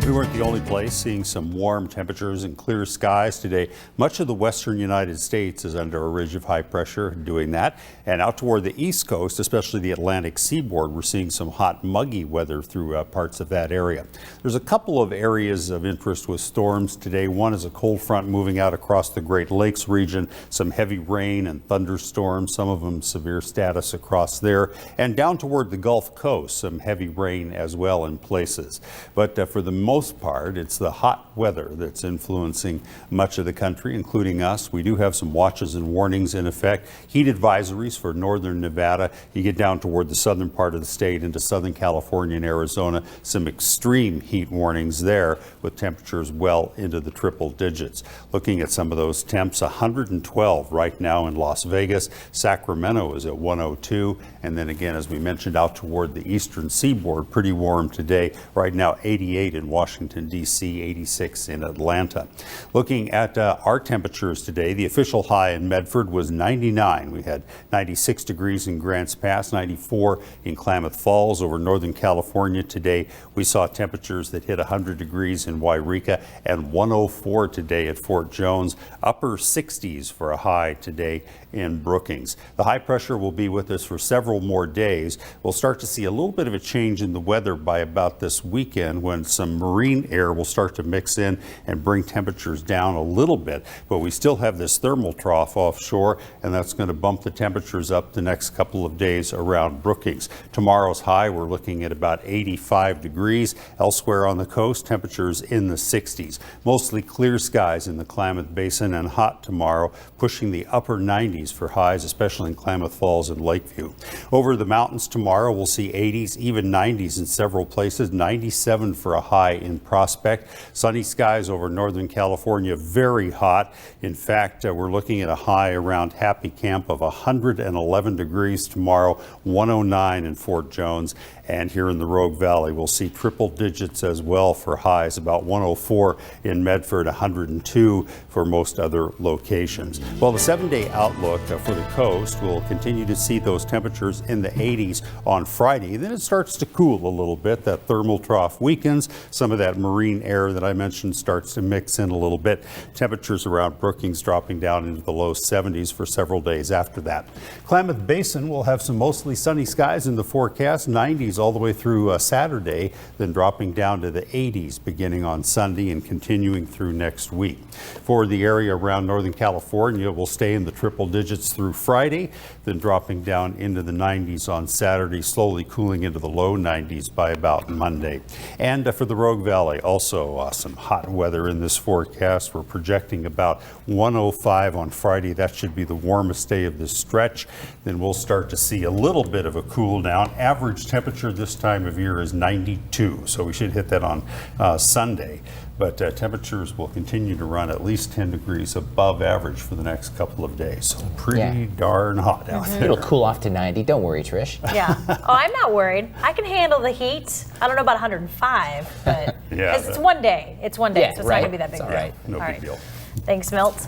We weren't the only place seeing some warm temperatures and clear skies today. Much of the western United States is under a ridge of high pressure doing that. And out toward the east coast, especially the Atlantic seaboard, we're seeing some hot, muggy weather through parts of that area. There's a couple of areas of interest with storms today. One is a cold front moving out across the Great Lakes region. Some heavy rain and thunderstorms, some of them severe status across there. And down toward the Gulf Coast, some heavy rain as well in places. But for the most part, it's the hot weather that's influencing much of the country, including us. We do have some watches and warnings in effect. Heat advisories for northern Nevada. You get down toward the southern part of the state into Southern California and Arizona. Some extreme heat warnings there with temperatures well into the triple digits. Looking at some of those temps, 112 right now in Las Vegas. Sacramento is at 102. And then again, as we mentioned, out toward the eastern seaboard, pretty warm today. Right now, 88 in Washington, D.C., 86 in Atlanta. Looking at our temperatures today, the official high in Medford was 99. We had 96 degrees in Grants Pass, 94 in Klamath Falls. Over Northern California today, we saw temperatures that hit 100 degrees in Wairika and 104 today at Fort Jones. Upper 60s for a high today in Brookings. The high pressure will be with us for several more days. We'll start to see a little bit of a change in the weather by about this weekend when some marine air will start to mix in and bring temperatures down a little bit. But we still have this thermal trough offshore, and that's going to bump the temperatures up the next couple of days around Brookings. Tomorrow's high, we're looking at about 85 degrees. Elsewhere on the coast, temperatures in the 60s. Mostly clear skies in the Klamath Basin and hot tomorrow, pushing the upper 90s for highs, especially in Klamath Falls and Lakeview. Over the mountains tomorrow, we'll see 80s, even 90s in several places, 97 for a high in Prospect. Sunny skies over Northern California, very hot. In fact, we're looking at a high around Happy Camp of 111 degrees tomorrow, 109 in Fort Jones. And here in the Rogue Valley, we'll see triple digits as well for highs, about 104 in Medford, 102 for most other locations. Well, the 7-day outlook for the coast will continue to see those temperatures in the 80s on Friday. Then it starts to cool a little bit. That thermal trough weakens. Some of that marine air that I mentioned starts to mix in a little bit. Temperatures around Brookings dropping down into the low 70s for several days after that. Klamath Basin will have some mostly sunny skies in the forecast, 90s all the way through Saturday, then dropping down to the 80s beginning on Sunday and continuing through next week. For the area around Northern California, we'll stay in the triple digits through Friday, then dropping down into the 90s on Saturday, slowly cooling into the low 90s by about Monday. And for the Rogue Valley, also some hot weather in this forecast. We're projecting about 105 on Friday. That should be the warmest day of this stretch. Then we'll start to see a little bit of a cool down. Average temperature this time of year is 92, so we should hit that on Sunday. But temperatures will continue to run at least 10 degrees above average for the next couple of days. So pretty darn hot out there. It'll cool off to 90. Don't worry, Trish. Yeah. Oh, I'm not worried. I can handle the heat. I don't know about 105, but yeah, it's one day. It's one day, Yeah, so it's right. not going to be that big It's deal. all right. No big deal. Thanks, Milt.